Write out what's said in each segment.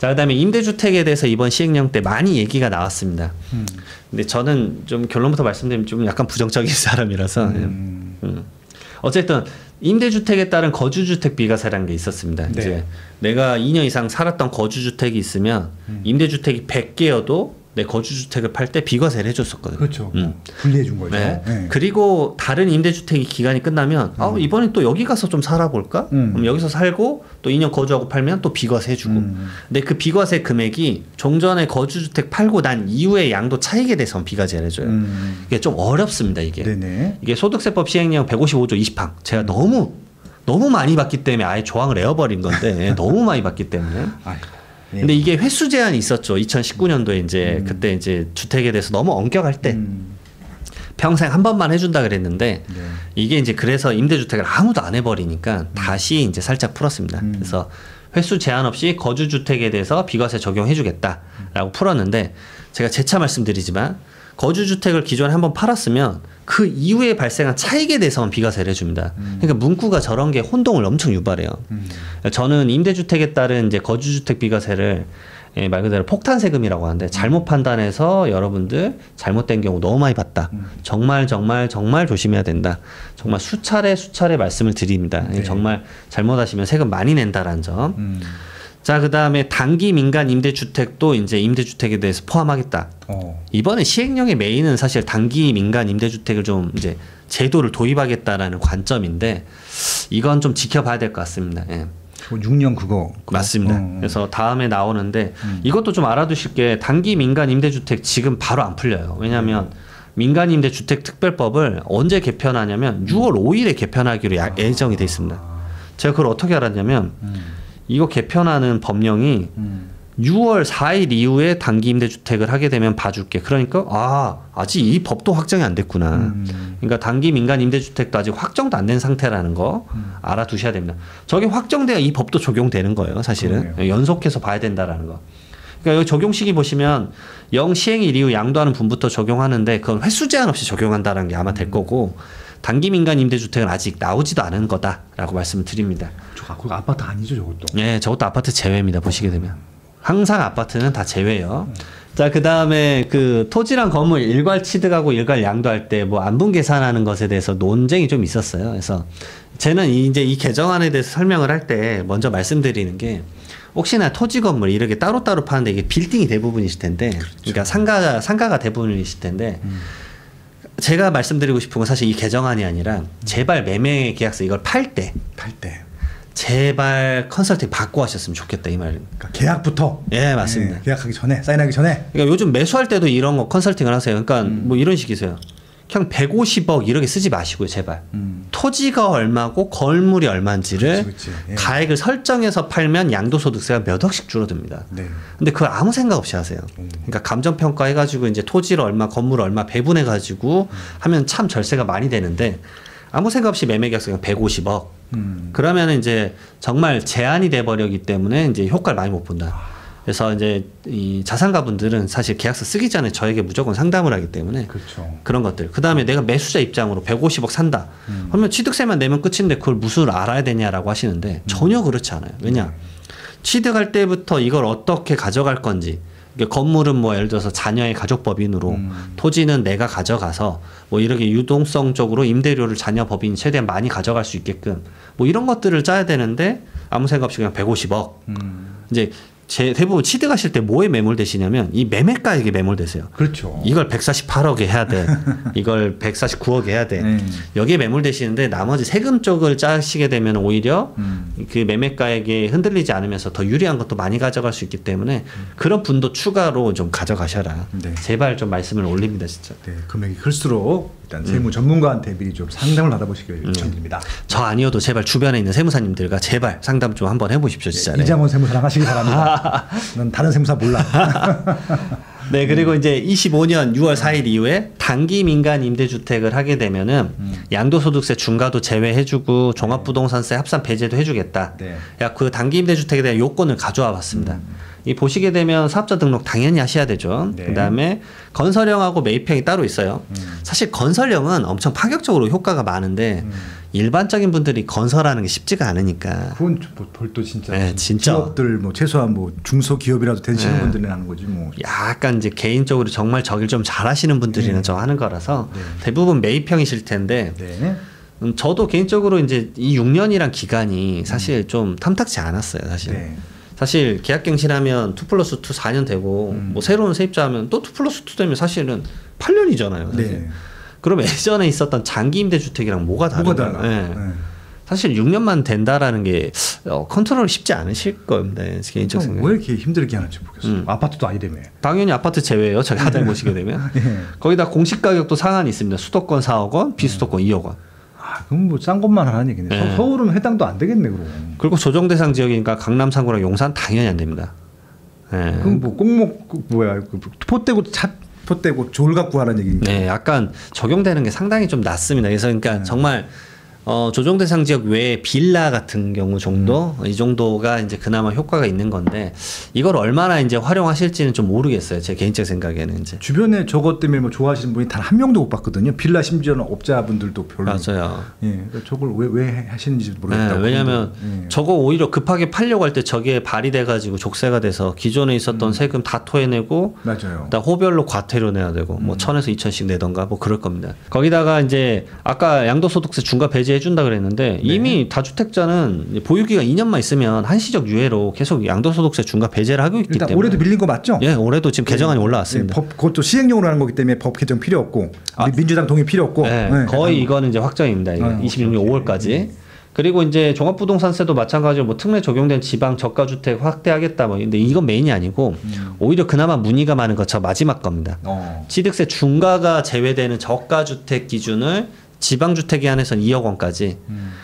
자, 그다음에 임대주택에 대해서 이번 시행령 때 많이 얘기가 나왔습니다. 근데 저는 좀 결론부터 말씀드리면 좀 약간 부정적인 사람이라서 어쨌든 임대주택에 따른 거주주택 비과세라는 게 있었습니다. 네. 이제 내가 2년 이상 살았던 거주주택이 있으면 임대주택이 100개여도 내 거주주택을 팔 때 비과세를 해줬었거든요. 그렇죠. 분리해 준 거죠. 네. 네. 그리고 다른 임대주택이 기간이 끝나면 이번엔 또 여기 가서 좀 살아볼까? 그럼 여기서 살고 또 2년 거주하고 팔면 또 비과세 해주고. 근데 그 비과세 금액이 종전에 거주주택 팔고 난 이후의 양도 차익에 대해서는 비과세를 해줘요. 이게 좀 어렵습니다. 이게. 네네. 이게 소득세법 시행령 155조 20항. 제가 너무 많이 봤기 때문에 아예 조항을 내어버린 건데 너무 많이 봤기 때문에. 네. 근데 이게 횟수 제한이 있었죠. 2019년도에 이제 그때 이제 주택에 대해서 너무 엄격할 때 평생 한 번만 해준다 그랬는데 네. 이게 이제 그래서 임대주택을 아무도 안 해버리니까 다시 이제 살짝 풀었습니다. 그래서 횟수 제한 없이 거주주택에 대해서 비과세 적용해주겠다라고 풀었는데 제가 재차 말씀드리지만 거주주택을 기존에 한번 팔았으면 그 이후에 발생한 차익에 대해서만 비과세를 해줍니다. 그러니까 문구가 저런 게 혼동을 엄청 유발해요. 저는 임대주택에 따른 이제 거주주택 비과세를 말 그대로 폭탄세금이라고 하는데 잘못 판단해서 여러분들 잘못된 경우 너무 많이 봤다. 정말 조심해야 된다. 정말 수차례 말씀을 드립니다. 네. 정말 잘못하시면 세금 많이 낸다라는 점. 자, 그 다음에 단기 민간 임대주택도 이제 임대주택에 대해서 포함하겠다. 이번에 시행령의 메인은 사실 단기 민간 임대주택을 좀 이제 제도를 도입하겠다라는 관점인데 이건 좀 지켜봐야 될 것 같습니다. 예. 6년 그거. 맞습니다. 그래서 다음에 나오는데 이것도 좀 알아두실 게 단기 민간 임대주택 지금 바로 안 풀려요. 왜냐하면 민간임대주택특별법을 언제 개편하냐면 6월 5일에 개편하기로 예정이 돼 있습니다. 제가 그걸 어떻게 알았냐면 이거 개편하는 법령이 6월 4일 이후에 단기 임대주택을 하게 되면 봐줄게. 그러니까 아직 이 법도 확정이 안 됐구나. 그러니까 단기 민간 임대주택도 아직 확정도 안 된 상태라는 거 알아두셔야 됩니다. 저게 확정돼야 이 법도 적용되는 거예요. 사실은. 그러네요. 연속해서 봐야 된다라는 거. 그러니까 여기 적용 시기 보시면 시행일 이후 양도하는 분부터 적용하는데 그건 횟수 제한 없이 적용한다는 게 아마 될 거고 단기 민간 임대주택은 아직 나오지도 않은 거다라고 말씀을 드립니다. 그거 아파트 아니죠, 저것도? 네, 저것도 아파트 제외입니다. 보시게 되면 항상 아파트는 다 제외요. 자, 그 다음에 그 토지랑 건물 일괄 취득하고 일괄 양도할 때 뭐 안분 계산하는 것에 대해서 논쟁이 좀 있었어요. 그래서 저는 이제 이 개정안에 대해서 설명을 할 때 먼저 말씀드리는 게 혹시나 토지 건물 이렇게 따로따로 파는데 이게 빌딩이 대부분이실 텐데, 그렇죠. 그러니까 상가가 대부분이실 텐데. 제가 말씀드리고 싶은 건 사실 이 개정안이 아니라 제발 매매 계약서 이걸 팔 때 제발 컨설팅 받고 하셨으면 좋겠다 이 말입니다. 그러니까 계약부터. 예, 맞습니다. 계약하기 전에, 사인하기 전에. 그러니까 요즘 매수할 때도 이런 거 컨설팅을 하세요. 그러니까 뭐 이런 식이세요. 그냥 150억 이렇게 쓰지 마시고요, 제발. 토지가 얼마고 건물이 얼마인지를 그치. 예. 가액을 설정해서 팔면 양도소득세가 몇 억씩 줄어듭니다. 네. 근데 그걸 아무 생각 없이 하세요. 그러니까 감정평가 해가지고 이제 토지를 얼마, 건물 얼마 배분해가지고 하면 참 절세가 많이 되는데 아무 생각 없이 매매계약서 그냥 150억. 그러면 이제 정말 제한이 돼버렸기 때문에 이제 효과를 많이 못 본다. 그래서 이제 이 자산가분들은 사실 계약서 쓰기 전에 저에게 무조건 상담을 하기 때문에 그렇죠. 그런 것들. 그 다음에 내가 매수자 입장으로 150억 산다. 그러면 취득세만 내면 끝인데 그걸 무슨 알아야 되냐라고 하시는데 전혀 그렇지 않아요. 왜냐? 취득할 때부터 이걸 어떻게 가져갈 건지. 그러니까 건물은 뭐 예를 들어서 자녀의 가족법인으로 토지는 내가 가져가서 뭐 이렇게 유동성적으로 임대료를 자녀 법인이 최대한 많이 가져갈 수 있게끔 뭐 이런 것들을 짜야 되는데 아무 생각 없이 그냥 150억. 이제 대부분 취득하실 때 뭐에 매몰되시냐면 이 매매가액에 매몰되세요. 그렇죠. 이걸 148억에 해야 돼. 이걸 149억에 해야 돼. 여기에 매몰되시는데 나머지 세금 쪽을 짜시게 되면 오히려 그 매매가액에 흔들리지 않으면서 더 유리한 것도 많이 가져갈 수 있기 때문에 그런 분도 추가로 좀 가져가셔라. 네. 제발 좀 말씀을 올립니다, 진짜. 네, 금액이 클수록 일단 세무 전문가한테 미리 좀 상담을 받아보시길 추천드립니다. 저 아니어도 제발 주변에 있는 세무사님들과 제발 상담 좀 한번 해보십시오, 진짜. 네, 이장원 세무사랑 하시기 바랍니다. 난 다른 세무사 몰라. 네, 그리고 이제 25년 6월 4일 이후에 단기 민간 임대주택을 하게 되면은 양도소득세 중과도 제외해주고 종합부동산세 합산 배제도 해주겠다. 네. 야, 그 단기 임대주택에 대한 요건을 가져와 봤습니다. 이 보시게 되면 사업자 등록 당연히 하셔야 되죠. 네. 그다음에 건설형하고 매입형이 따로 있어요. 사실 건설형은 엄청 파격적으로 효과가 많은데 일반적인 분들이 건설하는 게 쉽지가 않으니까. 그건 뭐 별도 진짜, 네, 진짜 기업들 뭐 최소한 뭐 중소기업이라도 되시는 네. 분들이 하는 거지 뭐. 약간 이제 개인적으로 정말 저길 좀 잘하시는 분들이나 저 하는 거라서 대부분 매입형이실 텐데 네. 저도 개인적으로 이제 이 6년이란 기간이 사실 좀 탐탁지 않았어요. 사실. 네. 사실 계약갱신하면 2+2 4년 되고 뭐 새로운 세입자 하면 또 2+2 되면 사실은 8년이잖아요. 사실. 네. 그럼 예전에 있었던 장기 임대주택이랑 뭐가 다른가요? 달라? 네. 사실 6년만 된다라는 게 컨트롤 쉽지 않으실 겁니다. 개인적 생각. 왜 이렇게 힘들게 하는지 모르겠어요. 아파트도 아니라며. 당연히 아파트 제외예요. 저희 하달 보시게 되면. 거기다 공시 가격도 상한이 있습니다. 수도권 4억 원, 비수도권 2억 원. 아, 그럼 뭐 싼 것만 하라는 얘기네. 네. 서울은 해당도 안 되겠네 그럼. 그리고 조정 대상 지역이니까 강남, 상구랑 용산 당연히 안 됩니다. 네. 그럼 뭐 꼭목 뭐야 포떼고 졸 갖고 하라는 얘기인가? 네, 약간 적용되는 게 상당히 좀 낮습니다. 그래서 그러니까 정말 조정 대상 지역 외에 빌라 같은 경우 정도 이 정도가 이제 그나마 효과가 있는 건데 이걸 얼마나 이제 활용하실지는 좀 모르겠어요. 제 개인적 생각에는 이제. 주변에 저것 때문에 뭐 좋아하시는 분이 단 한 명도 못 봤거든요. 빌라 심지어는 업자분들도 별로. 맞아요. 예, 그러니까 저걸 왜 하시는지 모르겠다. 네, 왜냐하면 저거 오히려 급하게 팔려고 할 때 저게 발휘돼가지고 족쇄가 돼서 기존에 있었던 세금 다 토해내고, 맞아요. 다 호별로 과태료 내야 되고, 뭐 1,000에서 2,000씩 내던가 뭐 그럴 겁니다. 거기다가 이제 아까 양도소득세 중과 배제해준다 그랬는데 이미 다주택자는 보유기간 2년만 있으면 한시적 유예로 계속 양도소득세 중과 배제를 하고 있기 일단 때문에. 올해도 밀린 거 맞죠? 예, 올해도 지금 개정안이 올라왔습니다. 법 그것도 시행령으로 하는 거기 때문에 법 개정 필요 없고 민주당 동의 필요 없고. 네, 네, 거의 이거는 이제 확정입니다. 26년 5월까지. 그리고 이제 종합부동산세도 마찬가지로 뭐 특례 적용된 지방 저가주택 확대하겠다 뭐. 근데 이건 메인이 아니고 오히려 그나마 문의가 많은 거 저 마지막 겁니다. 취득세 중과가 제외되는 저가주택 기준을 지방주택에 한해서는 2억 원까지.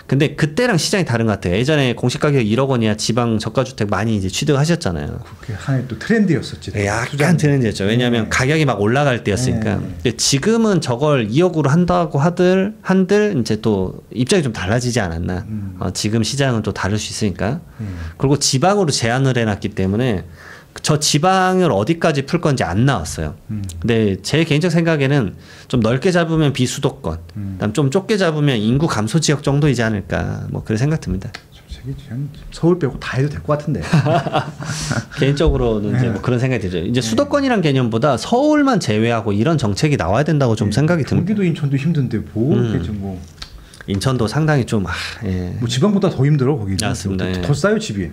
근데 그때랑 시장이 다른 것 같아요. 예전에 공시가격 1억 원이야 지방 저가주택 많이 이제 취득하셨잖아요. 그게 하나의 또 트렌드였었지. 약간 트렌드였죠. 왜냐하면 가격이 막 올라갈 때였으니까. 근데 지금은 저걸 2억으로 한다고 한들 이제 또 입장이 좀 달라지지 않았나. 지금 시장은 또 다를 수 있으니까. 그리고 지방으로 제한을 해놨기 때문에 저 지방을 어디까지 풀 건지 안 나왔어요. 근데 제 개인적 생각에는 좀 넓게 잡으면 비수도권, 그다음 좀 좁게 잡으면 인구 감소 지역 정도이지 않을까. 뭐 그런 생각 듭니다. 그냥 서울 빼고 다 해도 될 것 같은데. 개인적으로는 이제 뭐 그런 생각이 들죠. 이제 수도권이란 개념보다 서울만 제외하고 이런 정책이 나와야 된다고 좀 생각이 듭니다. 경기도 인천도 힘든데 뭐 이렇게 좀 뭐. 인천도 상당히 좀 예. 뭐 지방보다 더 힘들어 거기. 맞습니다. 예. 더 싸요 집이.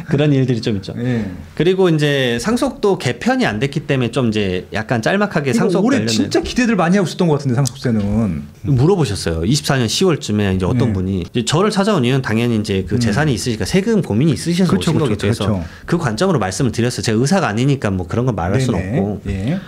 그런 일들이 좀 있죠. 예. 그리고 이제 상속도 개편이 안 됐기 때문에 좀 이제 약간 짤막하게 상속 올해 관련된 진짜 기대들 많이 하고 있었던 것 같은데 상속세는. 물어보셨어요. 24년 10월쯤에 이제 어떤 분이 이제 저를 찾아온 이유는 당연히 이제 그 재산이 있으니까 세금 고민이 있으셔서 그렇죠, 오신 그렇죠, 거겠죠. 그래서 그렇죠. 그 관점으로 말씀을 드렸어요. 제가 의사가 아니니까 뭐 그런 건 말할 수는 네네. 없고. 예.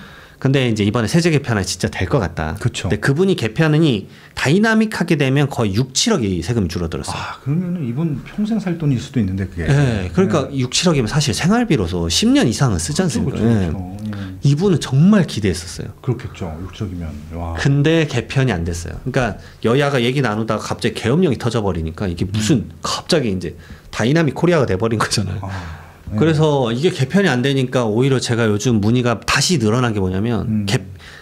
근데 이제 이번에 세제 개편이 진짜 될 것 같다. 그쵸. 근데 그분이 개편이 다이나믹하게 되면 거의 6, 7억이 세금이 줄어들었어요. 아 그러면은 이분 평생 살 돈일 수도 있는데 그게. 네, 그러니까 6, 7억이면 사실 생활비로서 10년 이상은 쓰지 않습니까? 그렇죠, 예. 그렇죠. 이분은 정말 기대했었어요. 그렇겠죠. 육적이면. 와. 근데 개편이 안 됐어요. 그러니까 여야가 얘기 나누다가 갑자기 계엄령이 터져버리니까 이게 무슨 갑자기 이제 다이나믹 코리아가 돼버린 거잖아요. 그래서 이게 개편이 안 되니까 오히려 제가 요즘 문의가 다시 늘어난 게 뭐냐면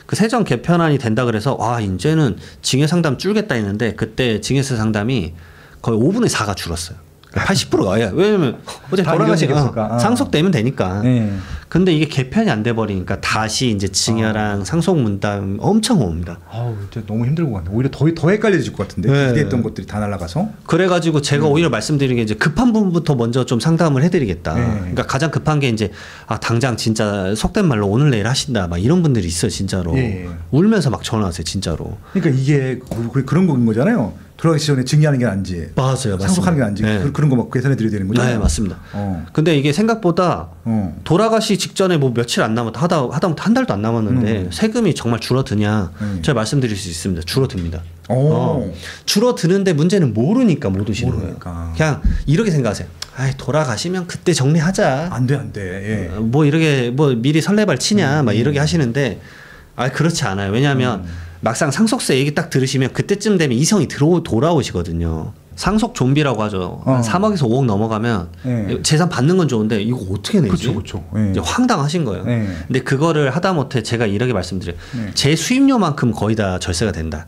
그 세정 개편안이 된다 그래서 와 이제는 징역 상담 줄겠다 했는데 그때 징역세 상담이 거의 5분의 4가 줄었어요. 80%가 왜냐면 어제 돌아가시니까 상속되면 되니까. 네. 근데 이게 개편이 안 돼 버리니까 다시 이제 증여랑 상속 문담 엄청 옵니다. 아우 진짜 너무 힘들 것 같네. 오히려 더 헷갈려질 것 같은데. 네. 기대했던 것들이 다 날아가서. 그래가지고 제가 오히려 말씀드린 게 이제 급한 부분부터 먼저 좀 상담을 해드리겠다. 네. 그러니까 가장 급한 게 이제 당장 진짜 속된 말로 오늘 내일 하신다 막 이런 분들이 있어요 진짜로. 예. 울면서 막 전화하세요 진짜로. 그러니까 이게 그런 거인 거잖아요. 돌아가기 전에 증여하는 게 나은지. 맞아요, 상속하는 게 나은지. 네. 그런 거 막 계산해 드려야 되는 거죠. 네 맞습니다. 근데 이게 생각보다 돌아가시 직전에 뭐 며칠 안 남았다 하다못해 한 달도 안 남았는데 세금이 정말 줄어드냐? 제가 말씀드릴 수 있습니다. 줄어듭니다. 줄어드는데 문제는 모르니까 못 오시는 거예요. 그냥 이렇게 생각하세요. 아이 돌아가시면 그때 정리하자. 안 돼. 예. 뭐 이렇게 뭐 미리 설레발 치냐 막 이렇게 하시는데 그렇지 않아요. 왜냐하면 막상 상속세 얘기 딱 들으시면 그때쯤 되면 이성이 돌아오시거든요. 상속 좀비라고 하죠. 한 3억에서 5억 넘어가면 재산 받는 건 좋은데 이거 어떻게 내지? 그렇죠. 이제 황당하신 거예요. 근데 그거를 하다못해 제가 이렇게 말씀드려요. 제 수입료만큼 거의 다 절세가 된다.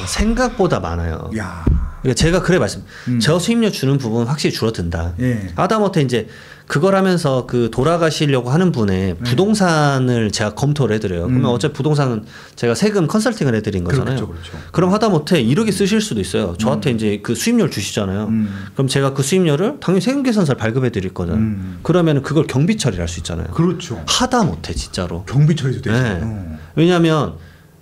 생각보다 많아요. 야. 그러니까 제가 그래 말씀. 저 수임료 주는 부분 확실히 줄어든다. 예. 하다못해 이제 그걸 하면서 그 돌아가시려고 하는 분의 부동산을 제가 검토를 해드려요. 그러면 어차피 부동산은 제가 세금 컨설팅을 해드린 거잖아요. 그렇죠. 그럼 하다못해 이렇게 쓰실 수도 있어요. 저한테 이제 그 수임료를 주시잖아요. 그럼 제가 그 수임료를 당연히 세금 계산서를 발급해 드릴 거잖아요. 그러면 그걸 경비 처리를 할 수 있잖아요. 그렇죠. 하다못해 진짜로. 경비 처리도 되죠. 네. 왜냐하면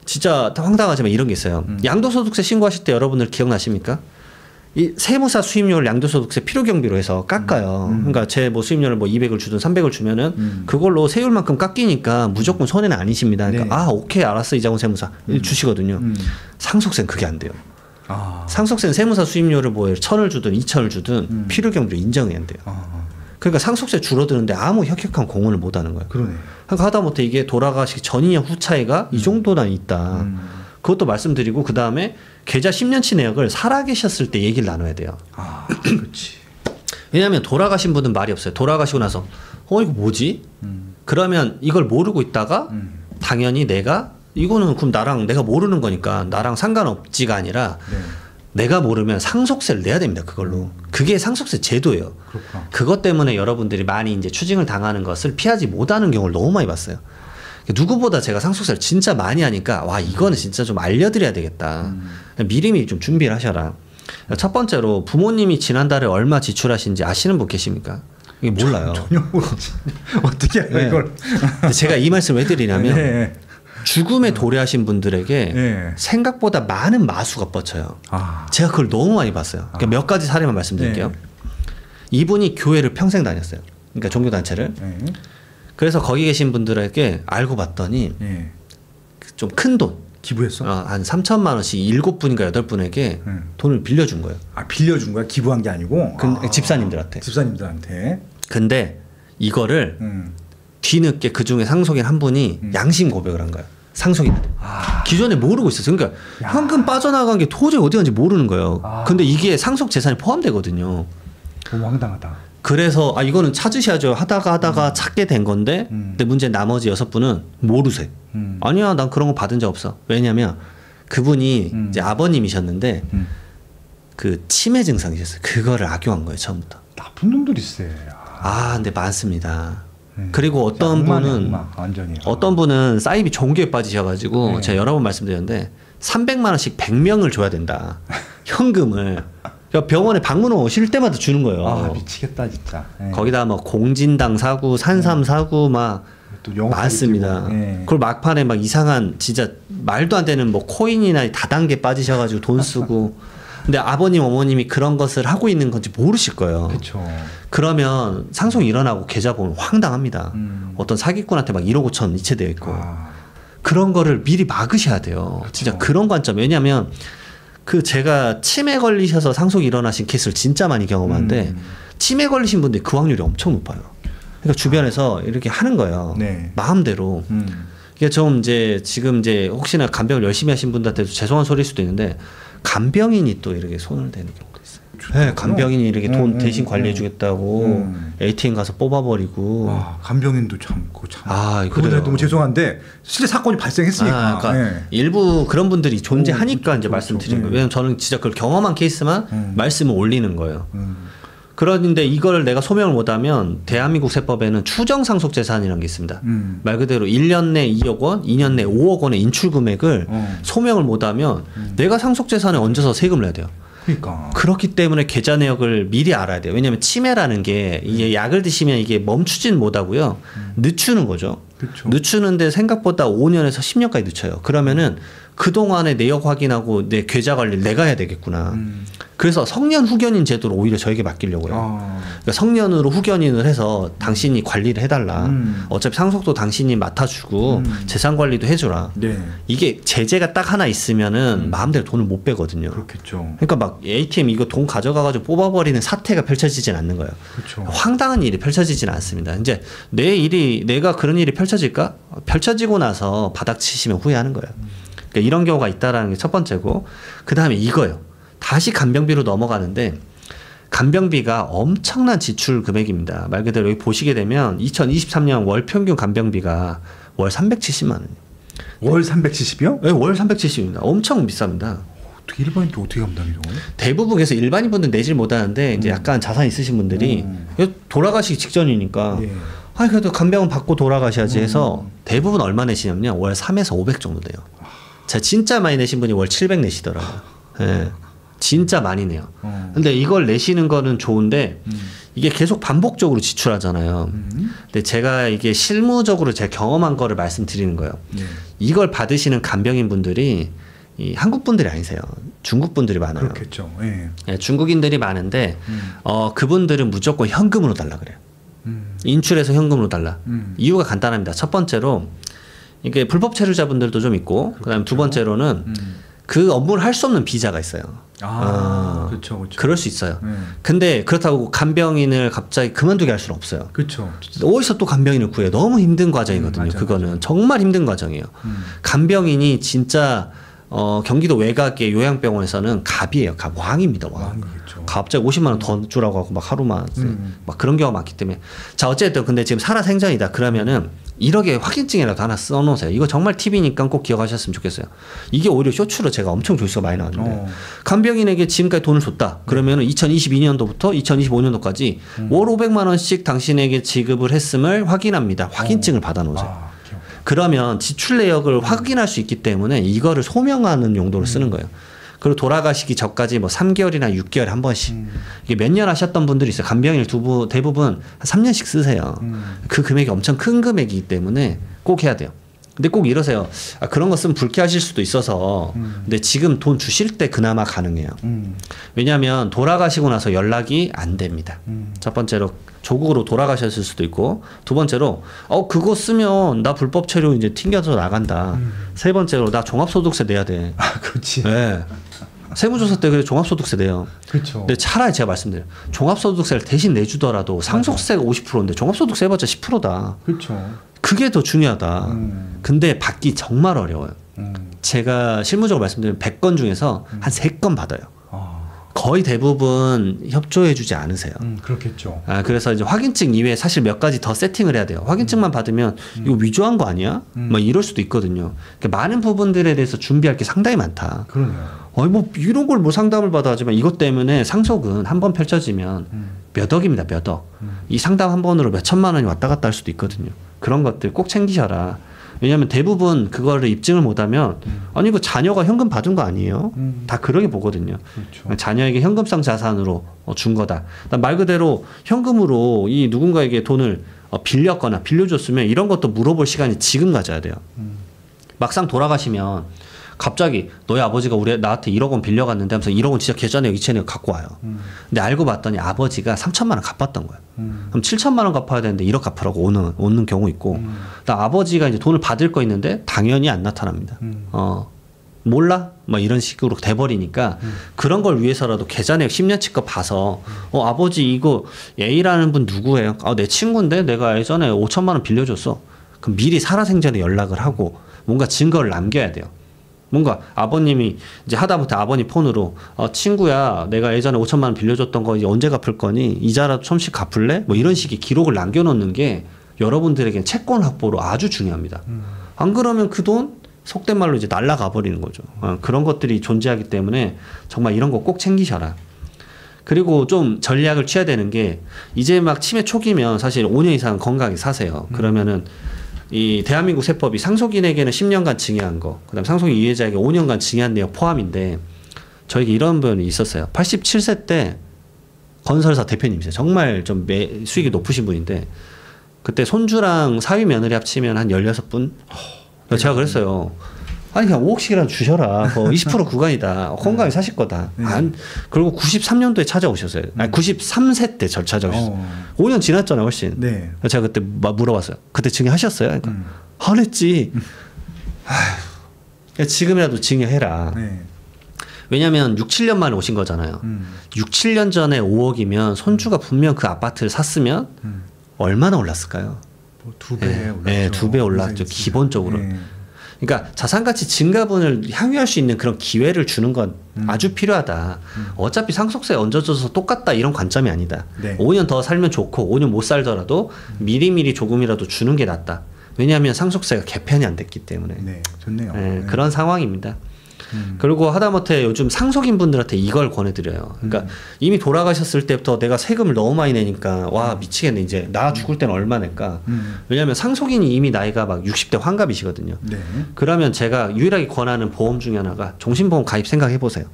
진짜 황당하지만 이런 게 있어요. 양도소득세 신고하실 때 여러분들 기억나십니까? 이 세무사 수임료를 양도소득세 필요경비로 해서 깎아요. 그러니까 제 뭐 수임료를 뭐 200을 주든 300을 주면은 그걸로 세율만큼 깎이니까 무조건 손해는 아니십니다. 그러니까 네. 아 오케이 알았어 이자금 세무사 주시거든요. 상속세는 그게 안 돼요. 상속세는 세무사 수임료를 뭐 1,000을 주든 2,000을 주든 필요경비로 인정이 안 돼요. 그러니까 상속세 줄어드는데 아무 혁혁한 공헌을 못 하는 거예요. 그러네. 그러니까 하다못해 이게 돌아가시기 전이냐 후 차이가 이 정도나 있다. 그것도 말씀드리고 그 다음에 계좌 10년치 내역을 살아계셨을 때 얘기를 나눠야 돼요. 그렇지. 왜냐하면 돌아가신 분은 말이 없어요. 돌아가시고 나서 이거 뭐지? 그러면 이걸 모르고 있다가 당연히 내가 이거는 그럼 나랑 내가 모르는 거니까 나랑 상관없지가 아니라 네. 내가 모르면 상속세를 내야 됩니다. 그걸로. 그게 상속세 제도예요. 그렇구나. 그것 때문에 여러분들이 많이 이제 추징을 당하는 것을 피하지 못하는 경우를 너무 많이 봤어요. 누구보다 제가 상속세를 진짜 많이 하니까 와 이거는 진짜 좀 알려드려야 되겠다. 미리미리 좀 준비를 하셔라. 첫 번째로 부모님이 지난달에 얼마 지출하신지 아시는 분 계십니까? 이게 몰라요. 전혀 모르지. 어떻게 알아 네. 이걸. 제가 이 말씀을 왜 드리냐면 네. 죽음에 도래하신 분들에게 네. 생각보다 많은 마수가 뻗쳐요. 제가 그걸 너무 많이 봤어요. 그러니까 몇 가지 사례만 말씀드릴게요. 네. 이분이 교회를 평생 다녔어요. 그러니까 종교단체를. 네. 그래서 거기 계신 분들에게 알고 봤더니 네. 좀 큰 돈, 기부했어? 한 3천만 원씩 7분인가 8분에게 돈을 빌려준 거예요. 빌려준 거야? 기부한 게 아니고? 집사님들한테. 집사님들한테. 근데 이거를 뒤늦게 그 중에 상속인 한 분이 양심 고백을 한 거예요. 상속인한테. 기존에 모르고 있었어요. 그러니까 현금 빠져나간 게 도저히 어디 갔는지 모르는 거예요. 근데 이게 상속 재산에 포함되거든요. 너무 황당하다. 그래서 이거는 찾으셔야죠. 하다가 찾게 된 건데 근데 문제는 나머지 6분은 모르세요. 아니야 난 그런 거 받은 적 없어. 왜냐면 그분이 이제 아버님이셨는데 그 치매 증상이셨어요. 그거를 악용한 거예요 처음부터. 나쁜 놈들이 세. 근데 많습니다. 그리고 어떤 분은 완전히. 어떤 분은 사이비 종교에 빠지셔가지고 네. 제가 여러 번 말씀드렸는데 300만 원씩 100명을 줘야 된다. 현금을. 그러니까 병원에 방문 오실 때마다 주는 거예요. 미치겠다 진짜. 네. 거기다 뭐 공진당 사고, 산삼 사고 막 많습니다. 네. 그걸 막판에 막 이상한 진짜 말도 안 되는 뭐 코인이나 다단계 빠지셔가지고 돈 쓰고. 근데 아버님 어머님이 그런 것을 하고 있는 건지 모르실 거예요. 그렇죠. 그러면 상속이 일어나고 계좌 보면 황당합니다. 어떤 사기꾼한테 막 1억 5천 이체되어 있고 그런 거를 미리 막으셔야 돼요. 그렇죠. 진짜 그런 관점. 왜냐하면 그 제가 치매 걸리셔서 상속이 일어나신 케이스를 진짜 많이 경험하는데 치매 걸리신 분들이 그 확률이 엄청 높아요. 그러니까 주변에서 이렇게 하는 거예요. 네. 마음대로. 이게 좀 이제 지금 이제 혹시나 간병을 열심히 하신 분들한테도 죄송한 소리일 수도 있는데 간병인이 또 이렇게 손을 대는 경우도 있어요. 네, 간병인이 이렇게 돈 대신 관리해주겠다고 ATM 가서 뽑아버리고. 간병인도 참, 그거 참. 그래요. 그분들 너무 죄송한데 실제 사건이 발생했으니까. 그러니까 네. 일부 그런 분들이 존재하니까 그렇죠, 이제 말씀드리는 그렇죠. 거예요. 왜냐면 저는 진짜 그걸 경험한 케이스만 말씀을 올리는 거예요. 그런데 이걸 내가 소명을 못하면 대한민국 세법에는 추정상속재산이라는 게 있습니다. 말 그대로 1년 내 2억 원, 2년 내 5억 원의 인출 금액을 소명을 못하면 내가 상속재산에 얹어서 세금을 내야 돼요. 그러니까. 그렇기 때문에 계좌 내역을 미리 알아야 돼요. 왜냐하면 치매라는 게 이게 약을 드시면 이게 멈추진 못하고요. 늦추는 거죠. 그쵸. 늦추는데 생각보다 5년에서 10년까지 늦춰요. 그러면은 그동안에 내역 확인하고 내 계좌 관리를 내가 해야 되겠구나. 그래서 성년 후견인 제도를 오히려 저에게 맡기려고요. 그러니까 성년으로 후견인을 해서 당신이 관리를 해달라. 어차피 상속도 당신이 맡아주고 재산 관리도 해주라. 네. 이게 제재가 딱 하나 있으면은 마음대로 돈을 못 빼거든요. 그렇겠죠. 그러니까 막 ATM 이거 돈 가져가가지고 뽑아버리는 사태가 펼쳐지진 않는 거예요. 그렇죠. 황당한 일이 펼쳐지진 않습니다. 이제 내가 그런 일이 펼쳐질까? 펼쳐지고 나서 바닥 치시면 후회하는 거예요. 그러니까 이런 경우가 있다라는 게 첫 번째고, 그 다음에 이거요. 다시 간병비로 넘어가는데 간병비가 엄청난 지출 금액입니다. 말 그대로 여기 보시게 되면 2023년 월 평균 간병비가 월 370만 원이에요. 월 370이요? 네, 월 370입니다. 엄청 비쌉니다. 어떻게 일반인이 어떻게 감당해요? 대부분 그래서 일반인 분들 내질 못하는데 이제 약간 자산 있으신 분들이 돌아가시기 직전이니까 예. 아 그래도 간병은 받고 돌아가셔야지 해서 대부분 얼마 내시냐면요. 월 3에서 500 정도 돼요. 제가 진짜 많이 내신 분이 월 700 내시더라고요. 예. 진짜 많이 내요. 근데 이걸 내시는 거는 좋은데 이게 계속 반복적으로 지출하잖아요. 근데 제가 이게 실무적으로 제가 경험한 거를 말씀드리는 거예요. 네. 이걸 받으시는 간병인 분들이 이 한국 분들이 아니세요. 중국 분들이 많아요. 그렇겠죠. 예. 예, 중국인들이 많은데 그분들은 무조건 현금으로 달라 그래요. 인출해서 현금으로 달라. 이유가 간단합니다. 첫 번째로 이게 불법 체류자분들도 좀 있고, 그다음 두 번째로는 그 업무를 할 수 없는 비자가 있어요. 그렇죠, 그렇죠. 그럴 수 있어요. 근데 그렇다고 간병인을 갑자기 그만두게 할 수는 없어요. 그렇죠. 어디서 또 간병인을 구해요? 너무 힘든 과정이거든요. 맞아, 그거는 맞아. 정말 힘든 과정이에요. 간병인이 진짜 경기도 외곽의 요양병원에서는 갑이에요. 갑 왕입니다. 왕. 왕이겠죠. 갑자기 50만 원 더 주라고 하고 막 하루만 막 그런 경우가 많기 때문에 자 어쨌든 근데 지금 살아생전이다 그러면은 1억에 확인증이라도 하나 써놓으세요. 이거 정말 팁이니까 꼭 기억하셨으면 좋겠어요. 이게 오히려 쇼츠로 제가 엄청 조회수가 많이 나왔는데 간병인에게 지금까지 돈을 줬다. 그러면은 2022년도부터 2025년도까지 월 500만 원씩 당신에게 지급을 했음을 확인합니다. 확인증을 받아놓으세요. 그러면 지출 내역을 확인할 수 있기 때문에 이거를 소명하는 용도로 쓰는 거예요. 그리고 돌아가시기 전까지 뭐 3개월이나 6개월에 한 번씩 이게 몇 년 하셨던 분들이 있어요. 간병인을 대부분 한 3년씩 쓰세요. 그 금액이 엄청 큰 금액이기 때문에 꼭 해야 돼요. 근데 꼭 이러세요. 아, 그런 거 쓰면 불쾌하실 수도 있어서 근데 지금 돈 주실 때 그나마 가능해요. 왜냐하면 돌아가시고 나서 연락이 안 됩니다. 첫 번째로 조국으로 돌아가셨을 수도 있고, 두 번째로 그거 쓰면 나 불법 체류 이제 튕겨서 나간다. 세 번째로 나 종합소득세 내야 돼. 그렇지. 네. 세무조사 때 그래 종합소득세 내요. 그렇죠. 근데 차라리 제가 말씀드려요. 종합소득세를 대신 내주더라도 상속세가 50%인데 종합소득세 해봤자 10%다. 그렇죠. 그게 더 중요하다. 근데 받기 정말 어려워요. 제가 실무적으로 말씀드리면 100건 중에서 한 3건 받아요. 거의 대부분 협조해주지 않으세요. 그렇겠죠. 그래서 이제 확인증 이외에 사실 몇 가지 더 세팅을 해야 돼요. 확인증만 받으면 이거 위조한 거 아니야? 막 이럴 수도 있거든요. 그러니까 많은 부분들에 대해서 준비할 게 상당히 많다. 그러네요. 뭐 이런 걸 뭐 상담을 받아 하지만 이것 때문에 상속은 한 번 펼쳐지면 몇 억입니다. 몇 억. 이 상담 한 번으로 몇 천만 원이 왔다 갔다 할 수도 있거든요. 그런 것들 꼭 챙기셔라. 왜냐하면 대부분 그거를 입증을 못하면 아니 그 자녀가 현금 받은 거 아니에요? 다 그러게 보거든요. 그렇죠. 자녀에게 현금성 자산으로 준 거다. 말 그대로 현금으로 이 누군가에게 돈을 빌렸거나 빌려줬으면 이런 것도 물어볼 시간이 지금 가져야 돼요. 막상 돌아가시면 갑자기 너희 아버지가 나한테 1억 원 빌려갔는데 하면서 1억 원 진짜 계좌내역 이체내역 갖고 와요. 근데 알고 봤더니 아버지가 3천만 원 갚았던 거예요. 그럼 7천만 원 갚아야 되는데 1억 갚으라고 오는 경우 있고 아버지가 이제 돈을 받을 거 있는데 당연히 안 나타납니다. 몰라? 뭐 이런 식으로 돼버리니까 그런 걸 위해서라도 계좌내역 10년치 거 봐서 아버지 이거 A라는 분 누구예요? 내 친구인데 내가 예전에 5천만 원 빌려줬어. 그럼 미리 살아생전에 연락을 하고 뭔가 증거를 남겨야 돼요. 뭔가 아버님이 이제 하다못해 아버님 폰으로 친구야 내가 예전에 5천만 원 빌려줬던 거 이제 언제 갚을 거니? 이자라도 좀씩 갚을래? 뭐 이런 식의 기록을 남겨놓는 게 여러분들에겐 채권 확보로 아주 중요합니다. 안 그러면 그 돈 속된 말로 이제 날아가 버리는 거죠. 그런 것들이 존재하기 때문에 정말 이런 거 꼭 챙기셔라. 그리고 좀 전략을 취해야 되는 게 이제 막 치매 초기면 사실 5년 이상 건강하게 사세요. 그러면은 이 대한민국 세법이 상속인에게는 10년간 증여한 거, 그다음 상속인 이해자에게 5년간 증여한 내역 포함인데 저에게 이런 분이 있었어요. 87세 때 건설사 대표님이세요. 정말 좀 수익이 높으신 분인데 그때 손주랑 사위 며느리 합치면 한 16분? 제가 그랬어요. 아니 그냥 5억씩이라도 주셔라. 20% 구간이다. 건강히 사실 거다. 그리고 93년도에 찾아오셨어요. 아니 93세 때 절 찾아오셨어요. 5년 지났잖아요, 훨씬. 네. 제가 그때 물어봤어요. 그때 증여하셨어요? 그러니까 안 했지. 지금이라도 증여해라. 네. 왜냐하면 6, 7년 만에 오신 거잖아요. 6, 7년 전에 5억이면 손주가 분명 그 아파트를 샀으면 얼마나 올랐을까요? 뭐 2배 올랐죠. 네, 2배 올랐죠. 기본적으로. 네. 그러니까 자산가치 증가분을 향유할 수 있는 그런 기회를 주는 건 아주 필요하다. 어차피 상속세 얹어줘서 똑같다 이런 관점이 아니다. 네. 5년 더 살면 좋고 5년 못 살더라도 미리미리 조금이라도 주는 게 낫다. 왜냐하면 상속세가 개편이 안 됐기 때문에. 네, 좋네요. 네, 네. 그런 상황입니다. 그리고 하다못해 요즘 상속인 분들한테 이걸 권해드려요. 그러니까 이미 돌아가셨을 때부터 내가 세금을 너무 많이 내니까 와 미치겠네. 이제 나 죽을 때는 얼마 낼까. 왜냐하면 상속인이 이미 나이가 막 60대 환갑이시거든요. 네. 그러면 제가 유일하게 권하는 보험 중에 하나가 종신보험 가입 생각해보세요.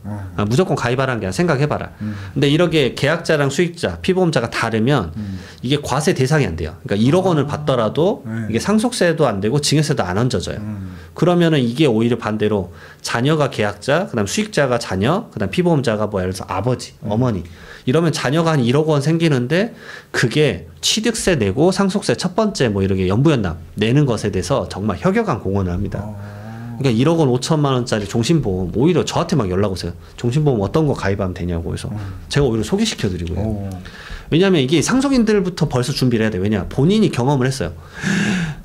무조건 가입하라는 게 아니라 생각해봐라. 근데 이렇게 계약자랑 수익자, 피보험자가 다르면 이게 과세 대상이 안 돼요. 그러니까 1억 원을 받더라도 네. 이게 상속세도 안 되고 증여세도 안 얹어져요. 그러면은 이게 오히려 반대로 자녀가 계약자, 그다음 수익자가 자녀, 그다음 피보험자가 뭐 예를 들어서 아버지, 어머니 이러면 자녀가 한 1억 원 생기는데 그게 취득세 내고 상속세 첫 번째 뭐 이렇게 연부연납 내는 것에 대해서 정말 혁혁한 공헌을 합니다. 그러니까 1억 원 5천만 원짜리 종신보험 오히려 저한테 막 연락 오세요. 종신보험 어떤 거 가입하면 되냐고 해서 제가 오히려 소개시켜드리고요. 왜냐하면 이게 상속인들부터 벌써 준비를 해야 돼요. 왜냐 본인이 경험을 했어요.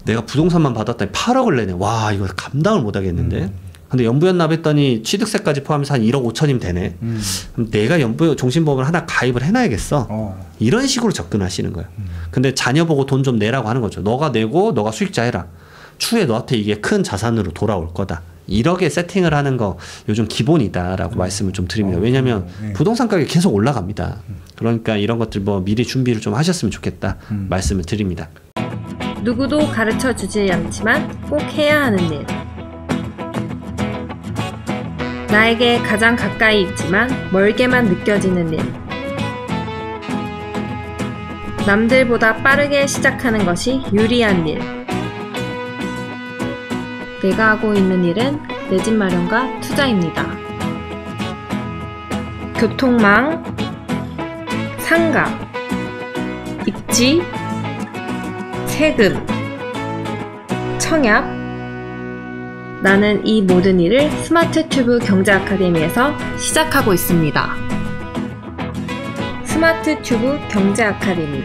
내가 부동산만 받았더니 8억을 내네. 와 이거 감당을 못 하겠는데. 근데 연부연납했더니 취득세까지 포함해서 한 1억 5천이면 되네. 그럼 내가 종신보험을 하나 가입을 해놔야겠어. 이런 식으로 접근하시는 거예요. 근데 자녀 보고 돈 좀 내라고 하는 거죠. 너가 내고 너가 수익자 해라. 추후에 너한테 이게 큰 자산으로 돌아올 거다. 이렇게 세팅을 하는 거 요즘 기본이다라고 말씀을 좀 드립니다. 왜냐하면 부동산 가격이 계속 올라갑니다. 그러니까 이런 것들 뭐 미리 준비를 좀 하셨으면 좋겠다 말씀을 드립니다. 누구도 가르쳐 주지 않지만 꼭 해야 하는 일. 나에게 가장 가까이 있지만 멀게만 느껴지는 일. 남들보다 빠르게 시작하는 것이 유리한 일. 내가 하고 있는 일은 내 집 마련과 투자입니다. 교통망, 상가, 입지, 세금, 청약. 나는 이 모든 일을 스마트 튜브 경제 아카데미에서 시작하고 있습니다. 스마트 튜브 경제 아카데미.